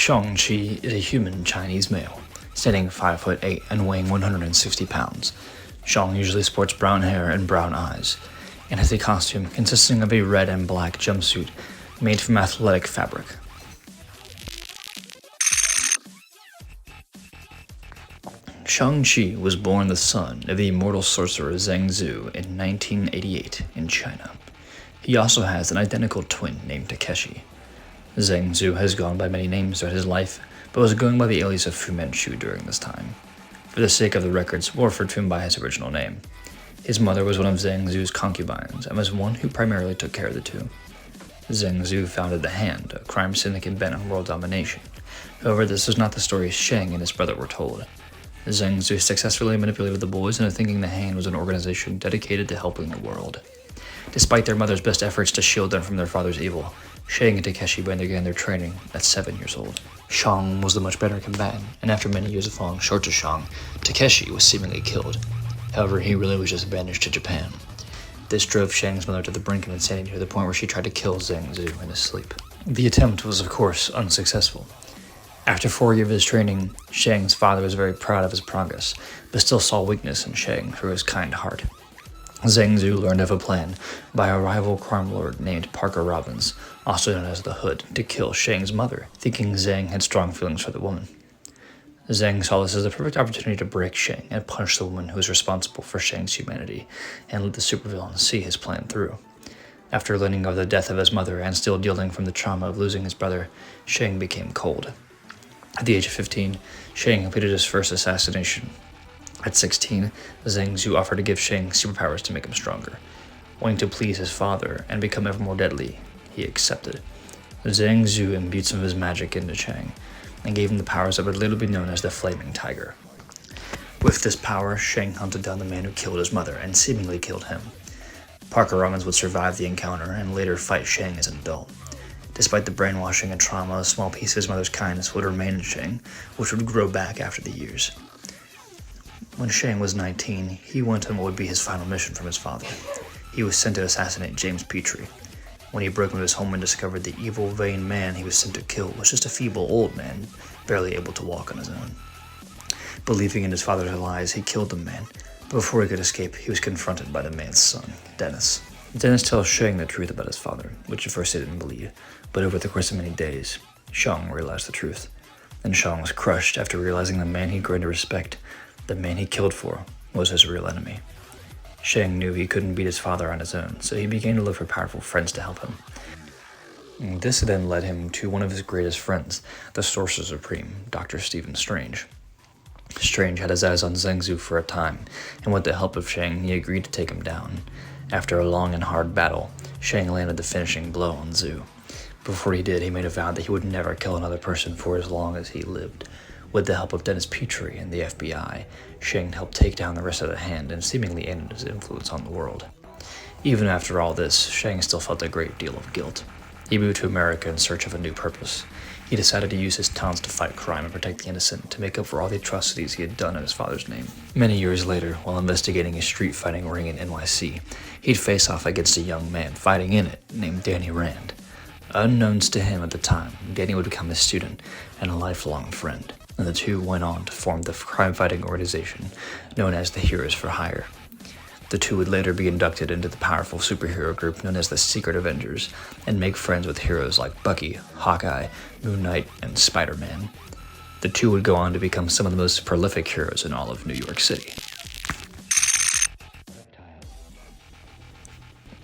Shang is a human Chinese male, standing 5'8" and weighing 160 pounds. Shang usually sports brown hair and brown eyes, and has a costume consisting of a red and black jumpsuit made from athletic fabric. Shang-Chi was born the son of the immortal sorcerer Zhang Zu in 1988 in China. He also has an identical twin named Takeshi. Zhang Zu has gone by many names throughout his life, but was going by the alias of Fu Manchu during this time. For the sake of the records, we'll refer to him by his original name. His mother was one of Zhang Zu's concubines and was one who primarily took care of the two. Zhang Zu founded the Hand, a crime syndicate bent on world domination. However, this is not the story Shang and his brother were told. Zhang Zu successfully manipulated the boys into thinking the Hand was an organization dedicated to helping the world. Despite their mother's best efforts to shield them from their father's evil, Shang and Takeshi began their training at 7 years old. Shang was the much better combatant, and after many years of falling short to Shang, Takeshi was seemingly killed. However, he really was just banished to Japan. This drove Shang's mother to the brink of insanity to the point where she tried to kill Zhang Zu in his sleep. The attempt was, of course, unsuccessful. After 4 years of his training, Shang's father was very proud of his progress, but still saw weakness in Shang through his kind heart. Zhang Zu learned of a plan by a rival crime lord named Parker Robbins, also known as the Hood, to kill Shang's mother, thinking Zhang had strong feelings for the woman. Zhang saw this as the perfect opportunity to break Shang and punish the woman who was responsible for Shang's humanity, and let the supervillain see his plan through. After learning of the death of his mother and still dealing from the trauma of losing his brother, Shang became cold. At the age of 15, Shang completed his first assassination. At 16, Zhang Zu offered to give Shang superpowers to make him stronger. Wanting to please his father and become ever more deadly, he accepted. Zhang Zu imbued some of his magic into Shang, and gave him the powers that would later be known as the Flaming Tiger. With this power, Shang hunted down the man who killed his mother and seemingly killed him. Parker Robbins would survive the encounter and later fight Shang as an adult. Despite the brainwashing and trauma, a small piece of his mother's kindness would remain in Shang, which would grow back after the years. When Shang was 19, he went on what would be his final mission from his father. He was sent to assassinate James Petrie. When he broke into his home and discovered the evil, vain man he was sent to kill was just a feeble old man, barely able to walk on his own. Believing in his father's lies, he killed the man, but before he could escape, he was confronted by the man's son, Dennis. Dennis tells Shang the truth about his father, which at first he didn't believe, but over the course of many days, Shang realized the truth. And Shang was crushed after realizing the man he'd grown to respect, the man he killed for, was his real enemy. Shang knew he couldn't beat his father on his own, so he began to look for powerful friends to help him. This then led him to one of his greatest friends, the Sorcerer Supreme, Dr. Stephen Strange. Strange had his eyes on Zhang Zu for a time, and with the help of Shang, he agreed to take him down. After a long and hard battle, Shang landed the finishing blow on Zu. Before he did, he made a vow that he would never kill another person for as long as he lived. With the help of Dennis Petrie and the FBI, Shang helped take down the rest of the Hand and seemingly ended his influence on the world. Even after all this, Shang still felt a great deal of guilt. He moved to America in search of a new purpose. He decided to use his talents to fight crime and protect the innocent to make up for all the atrocities he had done in his father's name. Many years later, while investigating a street fighting ring in NYC, he'd face off against a young man fighting in it named Danny Rand. Unknowns to him at the time, Danny would become his student and a lifelong friend, and the two went on to form the crime-fighting organization known as the Heroes for Hire. The two would later be inducted into the powerful superhero group known as the Secret Avengers, and make friends with heroes like Bucky, Hawkeye, Moon Knight, and Spider-Man. The two would go on to become some of the most prolific heroes in all of New York City.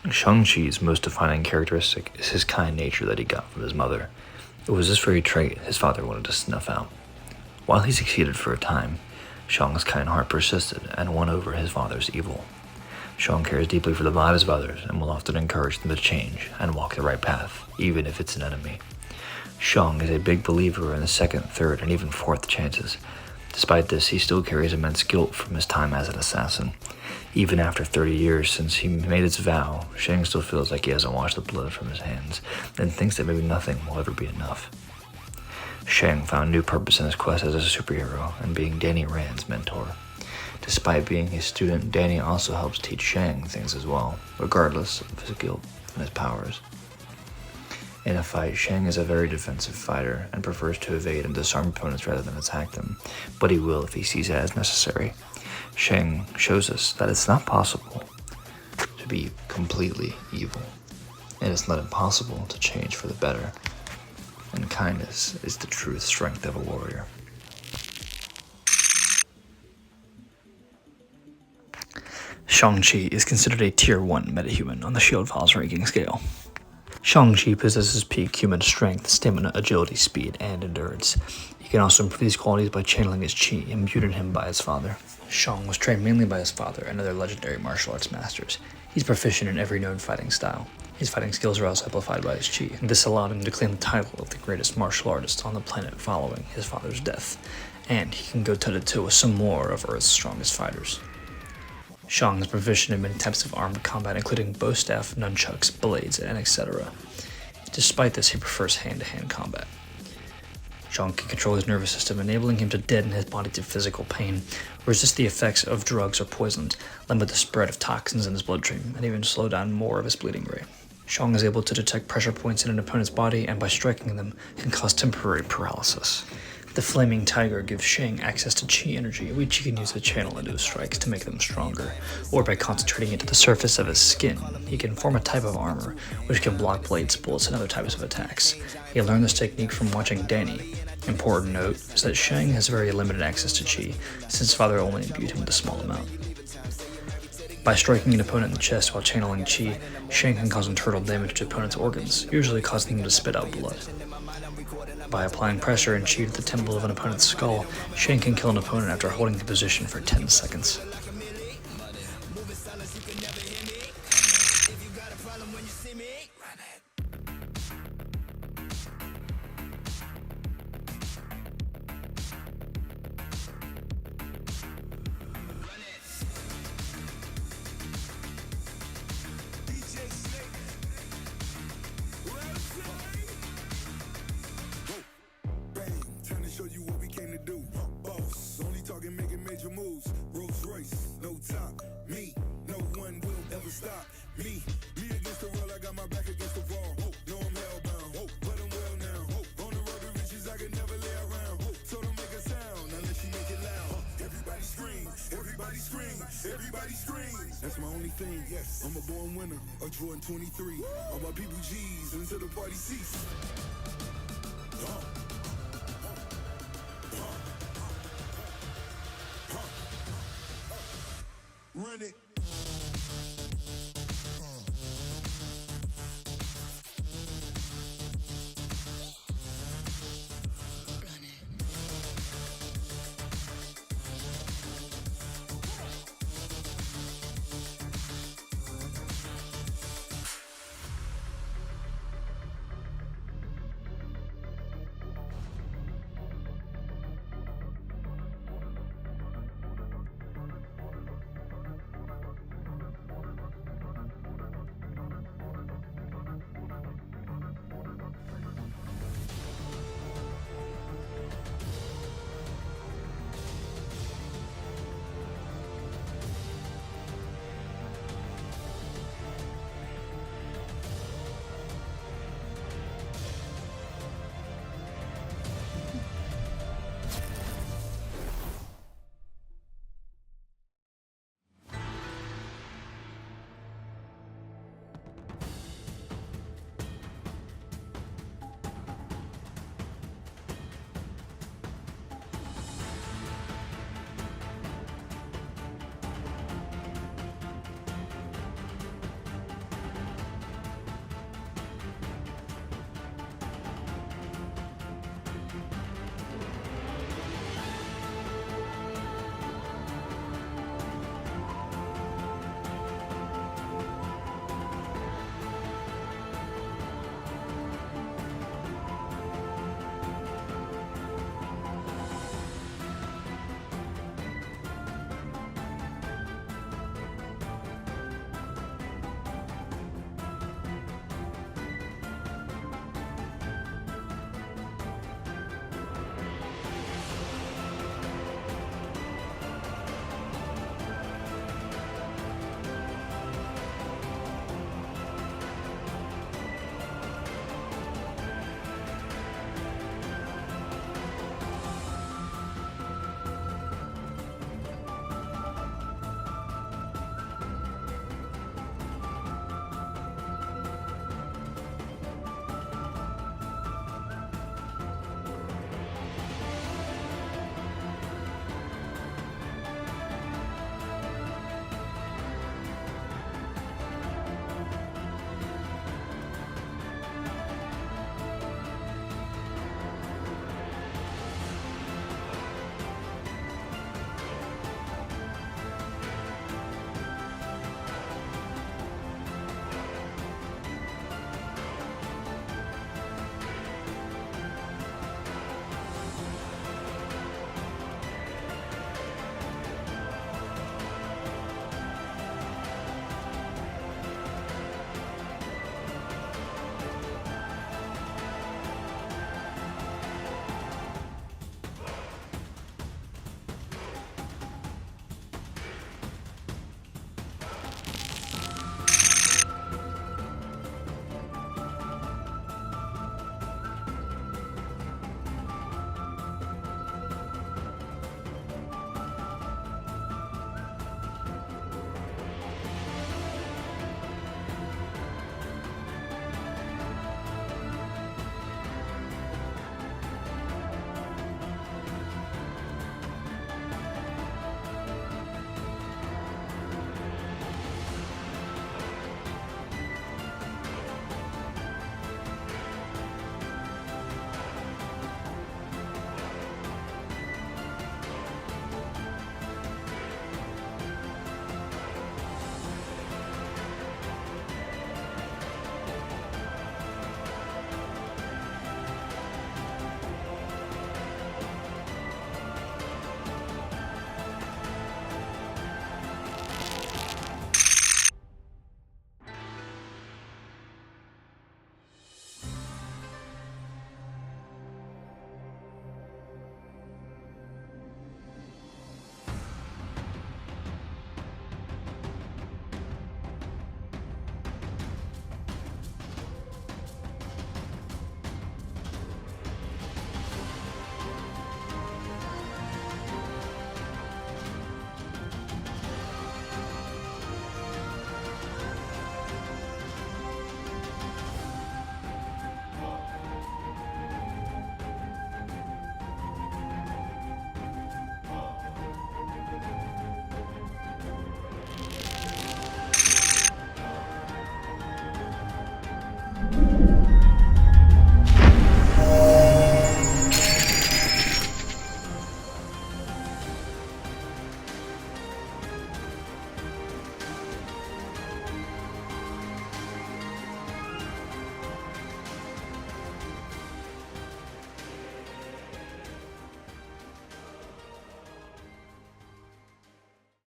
Shang-Chi's most defining characteristic is his kind nature that he got from his mother. It was this very trait his father wanted to snuff out. While he succeeded for a time, Shang's kind heart persisted and won over his father's evil. Shang cares deeply for the lives of others and will often encourage them to change and walk the right path, even if it's an enemy. Shang is a big believer in the second, third, and even fourth chances. Despite this, he still carries immense guilt from his time as an assassin. Even after 30 years since he made his vow, Shang still feels like he hasn't washed the blood from his hands and thinks that maybe nothing will ever be enough. Shang found new purpose in his quest as a superhero and being Danny Rand's mentor. Despite being his student, Danny also helps teach Shang things as well, regardless of his guilt and his powers. In a fight, Shang is a very defensive fighter and prefers to evade and disarm opponents rather than attack them, but he will if he sees it as necessary. Shang shows us that it's not possible to be completely evil, and it's not impossible to change for the better, and kindness is the true strength of a warrior. Shang-Chi is considered a Tier 1 metahuman on the Shield Files ranking scale. Shang-Chi possesses peak human strength, stamina, agility, speed, and endurance. He can also improve these qualities by channeling his chi, imbued in him by his father. Shang was trained mainly by his father and other legendary martial arts masters. He's proficient in every known fighting style. His fighting skills are also amplified by his chi, and this allowed him to claim the title of the greatest martial artist on the planet following his father's death. And he can go toe-to-toe with some more of Earth's strongest fighters. Shang is proficient in many types of armed combat, including bow staff, nunchucks, blades, and etc. Despite this, he prefers hand-to-hand combat. Shang can control his nervous system, enabling him to deaden his body to physical pain, resist the effects of drugs or poisons, limit the spread of toxins in his bloodstream, and even slow down more of his bleeding rate. Shang is able to detect pressure points in an opponent's body, and by striking them, can cause temporary paralysis. The Flaming Tiger gives Shang access to chi energy, which he can use to channel into his strikes to make them stronger, or by concentrating it to the surface of his skin, he can form a type of armor, which can block blades, bullets, and other types of attacks. He learned this technique from watching Danny. Important note is that Shang has very limited access to chi, since his father only imbued him with a small amount. By striking an opponent in the chest while channeling chi, Shang can cause internal damage to opponent's organs, usually causing him to spit out blood. By applying pressure and chi to the temple of an opponent's skull, Shang can kill an opponent after holding the position for 10 seconds. Show you what we came to do. Boss, only talking, making major moves. Rolls Royce, no top. Me, no one will ever stop. Me against the world, I got my back against the wall. No, I'm hellbound, but I'm well now. On the road to riches, I can never lay around. So don't make a sound unless you make it loud. Everybody scream, everybody scream, everybody scream. That's my only thing. Yes, I'm a born winner, a Jordan 23. All my people G's until the party cease. Run it.